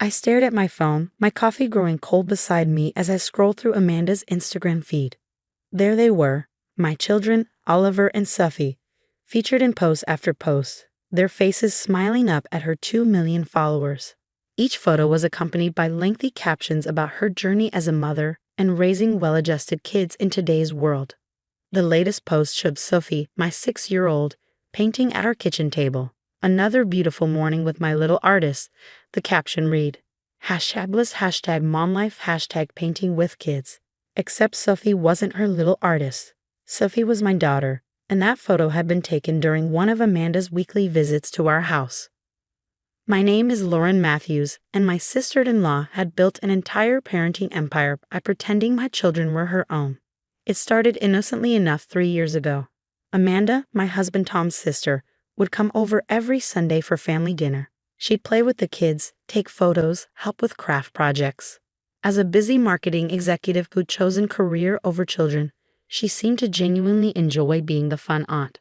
I stared at my phone, my coffee growing cold beside me as I scrolled through Amanda's Instagram feed. There they were, my children, Oliver and Sophie, featured in post after post, their faces smiling up at her 2 million followers. Each photo was accompanied by lengthy captions about her journey as a mother and raising well-adjusted kids in today's world. The latest post showed Sophie, my 6-year-old, painting at our kitchen table. Another beautiful morning with my little artist. The caption read, #bless #momlife #painting with kids. Except Sophie wasn't her little artist. Sophie was my daughter, and that photo had been taken during one of Amanda's weekly visits to our house. My name is Lauren Matthews, and my sister-in-law had built an entire parenting empire by pretending my children were her own. It started innocently enough 3 years ago. Amanda, my husband Tom's sister, would come over every Sunday for family dinner. She'd play with the kids, take photos, help with craft projects. As a busy marketing executive who'd chosen career over children, she seemed to genuinely enjoy being the fun aunt.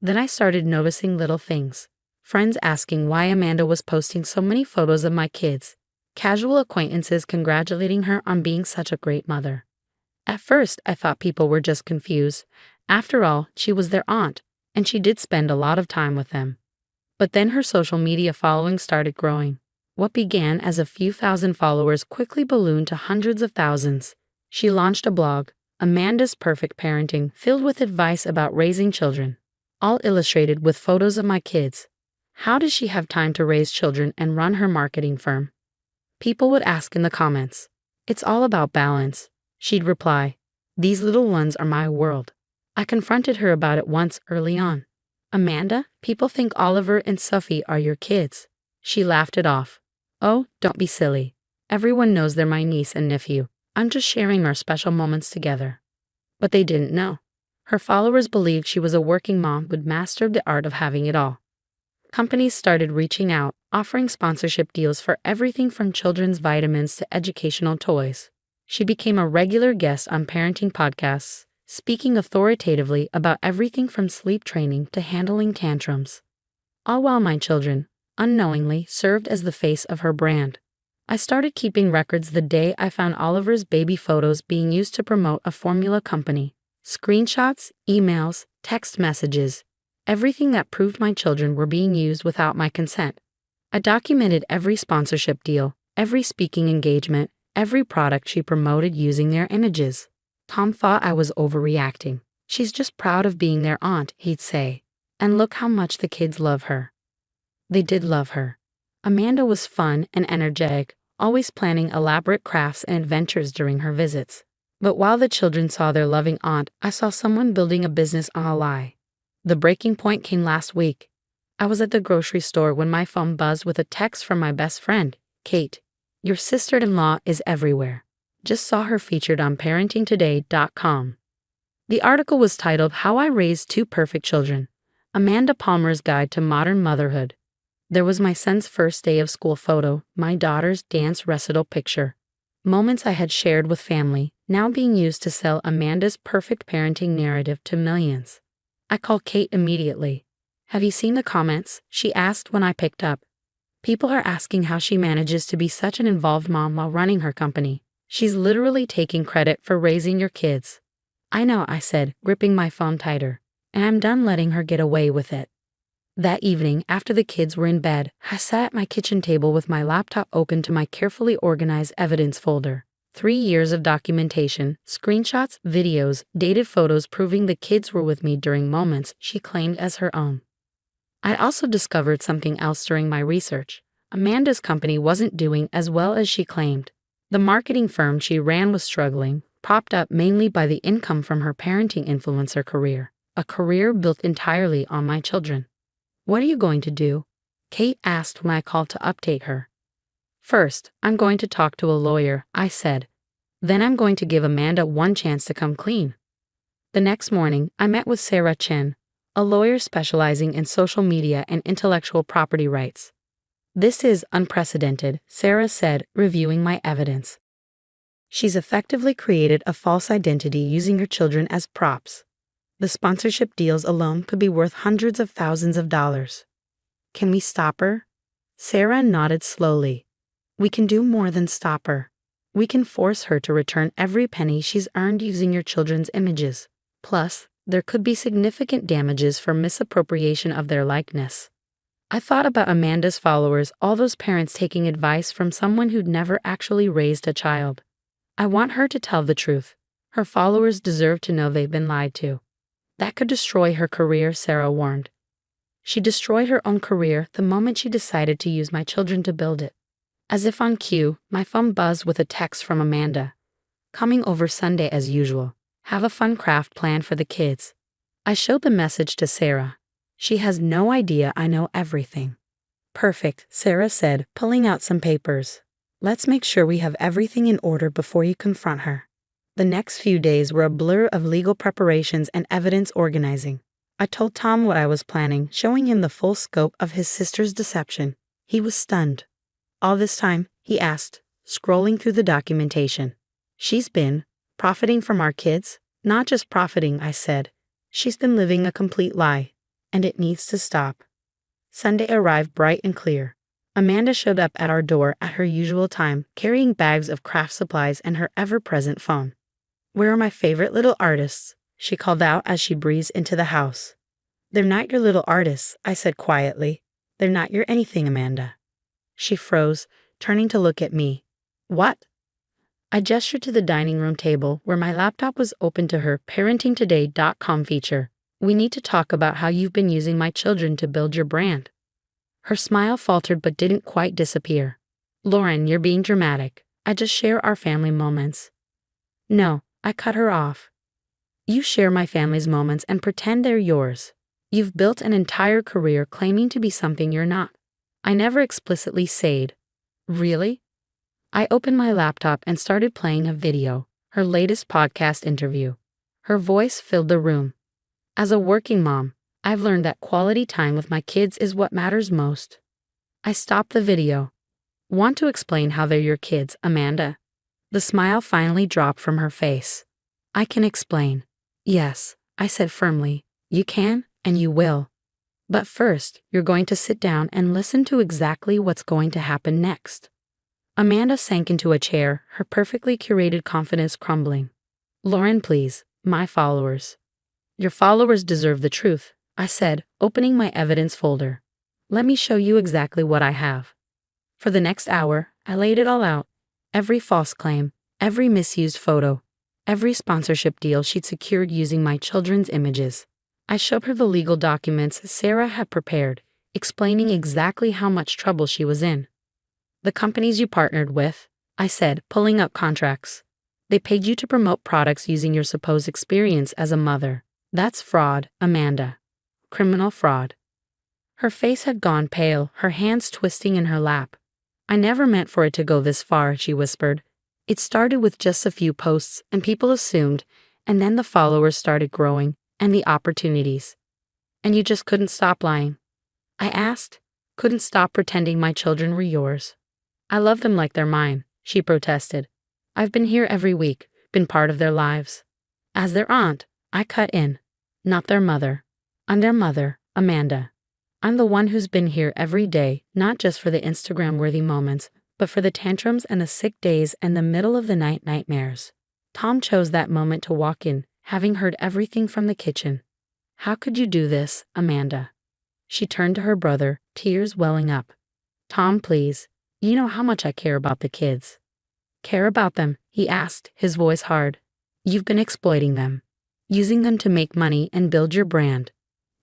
Then I started noticing little things. Friends asking why Amanda was posting so many photos of my kids. Casual acquaintances congratulating her on being such a great mother. At first, I thought people were just confused. After all, she was their aunt, and she did spend a lot of time with them. But then her social media following started growing. What began as a few thousand followers quickly ballooned to hundreds of thousands. She launched a blog, Amanda's Perfect Parenting, filled with advice about raising children, all illustrated with photos of my kids. How does she have time to raise children and run her marketing firm? People would ask in the comments. It's all about balance. She'd reply, these little ones are my world. I confronted her about it once early on. Amanda, people think Oliver and Sophie are your kids. She laughed it off. Oh, don't be silly. Everyone knows they're my niece and nephew. I'm just sharing our special moments together. But they didn't know. Her followers believed she was a working mom who'd mastered the art of having it all. Companies started reaching out, offering sponsorship deals for everything from children's vitamins to educational toys. She became a regular guest on parenting podcasts, speaking authoritatively about everything from sleep training to handling tantrums. All while my children, unknowingly, served as the face of her brand. I started keeping records the day I found Oliver's baby photos being used to promote a formula company. Screenshots, emails, text messages, everything that proved my children were being used without my consent. I documented every sponsorship deal, every speaking engagement, every product she promoted using their images. Tom thought I was overreacting. She's just proud of being their aunt, he'd say. And look how much the kids love her. They did love her. Amanda was fun and energetic, always planning elaborate crafts and adventures during her visits. But while the children saw their loving aunt, I saw someone building a business on a lie. The breaking point came last week. I was at the grocery store when my phone buzzed with a text from my best friend, Kate. Your sister-in-law is everywhere. Just saw her featured on parentingtoday.com. The article was titled How I Raised Two Perfect Children, Amanda Palmer's Guide to Modern Motherhood. There was my son's first day of school photo, my daughter's dance recital picture. Moments I had shared with family, now being used to sell Amanda's perfect parenting narrative to millions. I called Kate immediately. Have you seen the comments? She asked when I picked up. People are asking how she manages to be such an involved mom while running her company. She's literally taking credit for raising your kids. I know, I said, gripping my phone tighter, and I'm done letting her get away with it. That evening, after the kids were in bed, I sat at my kitchen table with my laptop open to my carefully organized evidence folder. 3 years of documentation, screenshots, videos, dated photos proving the kids were with me during moments she claimed as her own. I also discovered something else during my research. Amanda's company wasn't doing as well as she claimed. The marketing firm she ran was struggling, propped up mainly by the income from her parenting influencer career, a career built entirely on my children. What are you going to do? Kate asked when I called to update her. First, I'm going to talk to a lawyer, I said. Then I'm going to give Amanda one chance to come clean. The next morning, I met with Sarah Chen, a lawyer specializing in social media and intellectual property rights. This is unprecedented, Sarah said, reviewing my evidence. She's effectively created a false identity using her children as props. The sponsorship deals alone could be worth hundreds of thousands of dollars. Can we stop her? Sarah nodded slowly. We can do more than stop her. We can force her to return every penny she's earned using your children's images. Plus, there could be significant damages for misappropriation of their likeness. I thought about Amanda's followers, all those parents taking advice from someone who'd never actually raised a child. I want her to tell the truth. Her followers deserve to know they've been lied to. That could destroy her career, Sarah warned. She destroyed her own career the moment she decided to use my children to build it. As if on cue, my phone buzzed with a text from Amanda. Coming over Sunday as usual. Have a fun craft planned for the kids. I showed the message to Sarah. She has no idea I know everything. Perfect, Sarah said, pulling out some papers. Let's make sure we have everything in order before you confront her. The next few days were a blur of legal preparations and evidence organizing. I told Tom what I was planning, showing him the full scope of his sister's deception. He was stunned. All this time, he asked, scrolling through the documentation. She's been profiting from our kids? Not just profiting, I said. She's been living a complete lie. And it needs to stop. Sunday arrived bright and clear. Amanda showed up at our door at her usual time, carrying bags of craft supplies and her ever-present phone. Where are my favorite little artists? She called out as she breezed into the house. They're not your little artists, I said quietly. They're not your anything, Amanda. She froze, turning to look at me. What? I gestured to the dining room table where my laptop was open to her parentingtoday.com feature. We need to talk about how you've been using my children to build your brand. Her smile faltered but didn't quite disappear. Lauren, you're being dramatic. I just share our family moments. No, I cut her off. You share my family's moments and pretend they're yours. You've built an entire career claiming to be something you're not. I never explicitly said. Really? I opened my laptop and started playing a video, her latest podcast interview. Her voice filled the room. As a working mom, I've learned that quality time with my kids is what matters most. I stopped the video. Want to explain how they're your kids, Amanda? The smile finally dropped from her face. I can explain. Yes, I said firmly. You can, and you will. But first, you're going to sit down and listen to exactly what's going to happen next. Amanda sank into a chair, her perfectly curated confidence crumbling. Lauren, please, my followers. Your followers deserve the truth, I said, opening my evidence folder. Let me show you exactly what I have. For the next hour, I laid it all out. Every false claim, every misused photo, every sponsorship deal she'd secured using my children's images. I showed her the legal documents Sarah had prepared, explaining exactly how much trouble she was in. The companies you partnered with, I said, pulling up contracts. They paid you to promote products using your supposed experience as a mother. That's fraud, Amanda. Criminal fraud. Her face had gone pale, her hands twisting in her lap. I never meant for it to go this far, she whispered. It started with just a few posts, and people assumed, and then the followers started growing, and the opportunities. And you just couldn't stop lying? I asked. Couldn't stop pretending my children were yours. I love them like they're mine, she protested. I've been here every week, been part of their lives. As their aunt, I cut in. Not their mother. I'm their mother, Amanda. I'm the one who's been here every day, not just for the Instagram-worthy moments, but for the tantrums and the sick days and the middle-of-the-night nightmares. Tom chose that moment to walk in, having heard everything from the kitchen. How could you do this, Amanda? She turned to her brother, tears welling up. Tom, please. You know how much I care about the kids. Care about them? He asked, his voice hard. You've been exploiting them. Using them to make money and build your brand.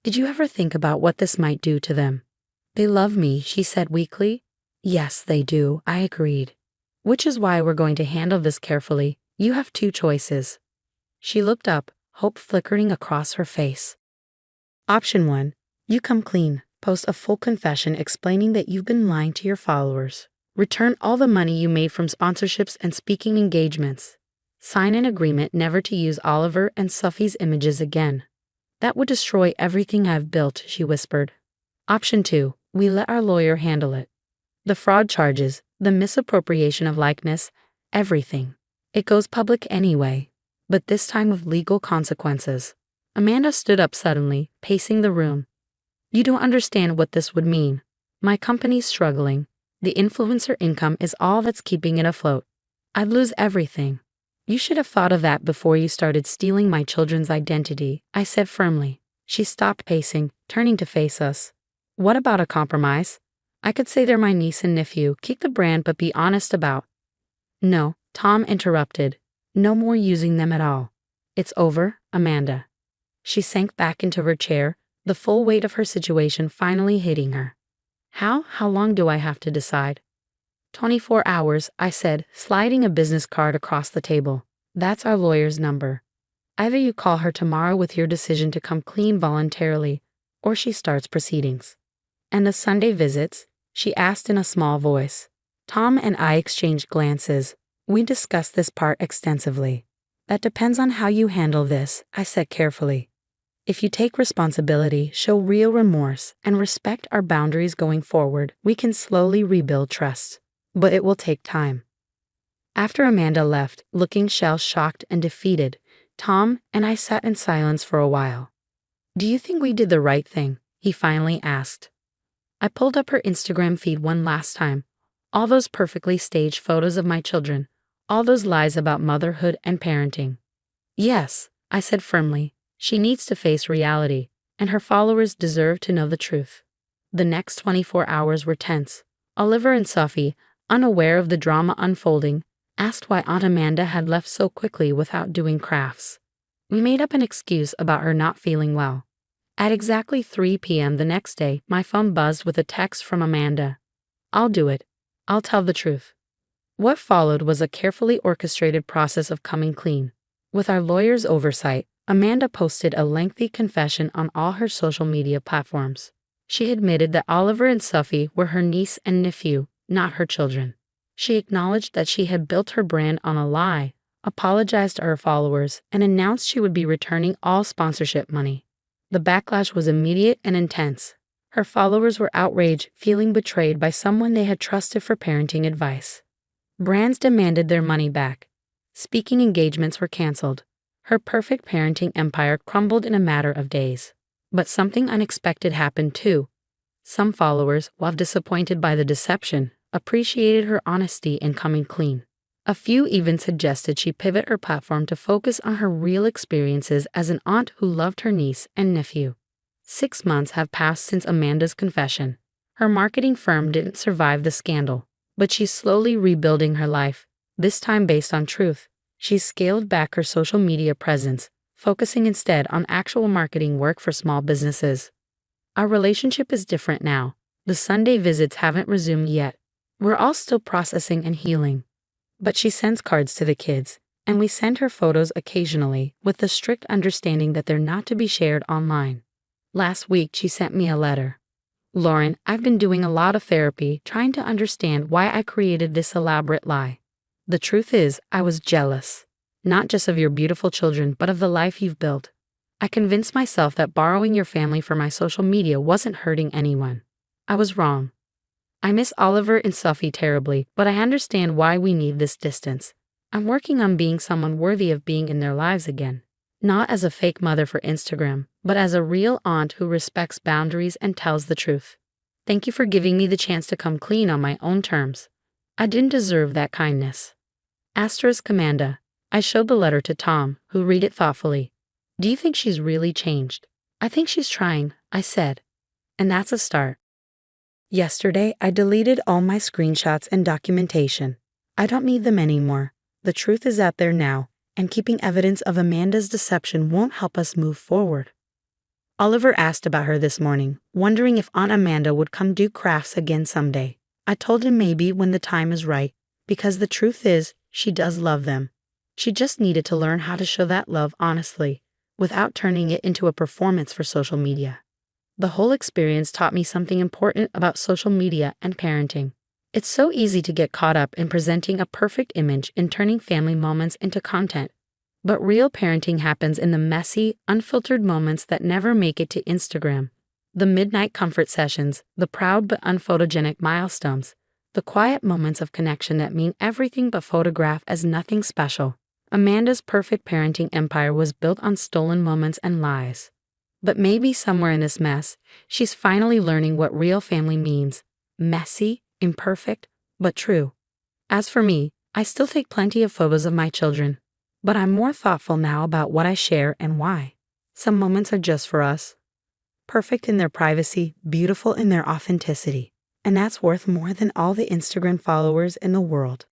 Did you ever think about what this might do to them? They love me, she said weakly. Yes, they do, I agreed. Which is why we're going to handle this carefully. You have two choices. She looked up, hope flickering across her face. Option 1. You come clean, post a full confession explaining that you've been lying to your followers. Return all the money you made from sponsorships and speaking engagements. Sign an agreement never to use Oliver and Sophie's images again. That would destroy everything I've built, she whispered. Option 2. We let our lawyer handle it. The fraud charges, the misappropriation of likeness, everything. It goes public anyway, but this time with legal consequences. Amanda stood up suddenly, pacing the room. You don't understand what this would mean. My company's struggling. The influencer income is all that's keeping it afloat. I'd lose everything. You should have thought of that before you started stealing my children's identity, I said firmly. She stopped pacing, turning to face us. What about a compromise? I could say they're my niece and nephew, keep the brand but be honest about. No, Tom interrupted. No more using them at all. It's over, Amanda. She sank back into her chair, the full weight of her situation finally hitting her. How long do I have to decide? 24 hours, I said, sliding a business card across the table. That's our lawyer's number. Either you call her tomorrow with your decision to come clean voluntarily, or she starts proceedings. And the Sunday visits? She asked in a small voice. Tom and I exchanged glances. We discussed this part extensively. That depends on how you handle this, I said carefully. If you take responsibility, show real remorse, and respect our boundaries going forward, we can slowly rebuild trust. But it will take time. After Amanda left, looking shell-shocked and defeated, Tom and I sat in silence for a while. Do you think we did the right thing? He finally asked. I pulled up her Instagram feed one last time. All those perfectly staged photos of my children. All those lies about motherhood and parenting. Yes, I said firmly. She needs to face reality, and her followers deserve to know the truth. The next 24 hours were tense. Oliver and Sophie, unaware of the drama unfolding, asked why Aunt Amanda had left so quickly without doing crafts. We made up an excuse about her not feeling well. At exactly 3 p.m. the next day, my phone buzzed with a text from Amanda. I'll do it. I'll tell the truth. What followed was a carefully orchestrated process of coming clean. With our lawyer's oversight, Amanda posted a lengthy confession on all her social media platforms. She admitted that Oliver and Sophie were her niece and nephew, not her children. She acknowledged that she had built her brand on a lie, apologized to her followers, and announced she would be returning all sponsorship money. The backlash was immediate and intense. Her followers were outraged, feeling betrayed by someone they had trusted for parenting advice. Brands demanded their money back. Speaking engagements were canceled. Her perfect parenting empire crumbled in a matter of days. But something unexpected happened too. Some followers, while disappointed by the deception, appreciated her honesty in coming clean. A few even suggested she pivot her platform to focus on her real experiences as an aunt who loved her niece and nephew. 6 months have passed since Amanda's confession. Her marketing firm didn't survive the scandal, but she's slowly rebuilding her life, this time based on truth. She's scaled back her social media presence, focusing instead on actual marketing work for small businesses. Our relationship is different now. The Sunday visits haven't resumed yet. We're all still processing and healing. But she sends cards to the kids, and we send her photos occasionally with the strict understanding that they're not to be shared online. Last week, she sent me a letter. Lauren, I've been doing a lot of therapy trying to understand why I created this elaborate lie. The truth is, I was jealous. Not just of your beautiful children, but of the life you've built. I convinced myself that borrowing your family for my social media wasn't hurting anyone. I was wrong. I miss Oliver and Sophie terribly, but I understand why we need this distance. I'm working on being someone worthy of being in their lives again. Not as a fake mother for Instagram, but as a real aunt who respects boundaries and tells the truth. Thank you for giving me the chance to come clean on my own terms. I didn't deserve that kindness. Asterisk Amanda. I showed the letter to Tom, who read it thoughtfully. Do you think she's really changed? I think she's trying, I said. And that's a start. Yesterday, I deleted all my screenshots and documentation. I don't need them anymore. The truth is out there now, and keeping evidence of Amanda's deception won't help us move forward. Oliver asked about her this morning, wondering if Aunt Amanda would come do crafts again someday. I told him maybe when the time is right, because the truth is, she does love them. She just needed to learn how to show that love honestly, without turning it into a performance for social media. The whole experience taught me something important about social media and parenting. It's so easy to get caught up in presenting a perfect image and turning family moments into content. But real parenting happens in the messy, unfiltered moments that never make it to Instagram. The midnight comfort sessions, the proud but unphotogenic milestones, the quiet moments of connection that mean everything but photograph as nothing special. Amanda's perfect parenting empire was built on stolen moments and lies. But maybe somewhere in this mess, she's finally learning what real family means. Messy, Imperfect, but true. As for me, I still take plenty of photos of my children, but I'm more thoughtful now about what I share and why. Some moments are just for us. Perfect in their privacy, beautiful in their authenticity. And that's worth more than all the Instagram followers in the world.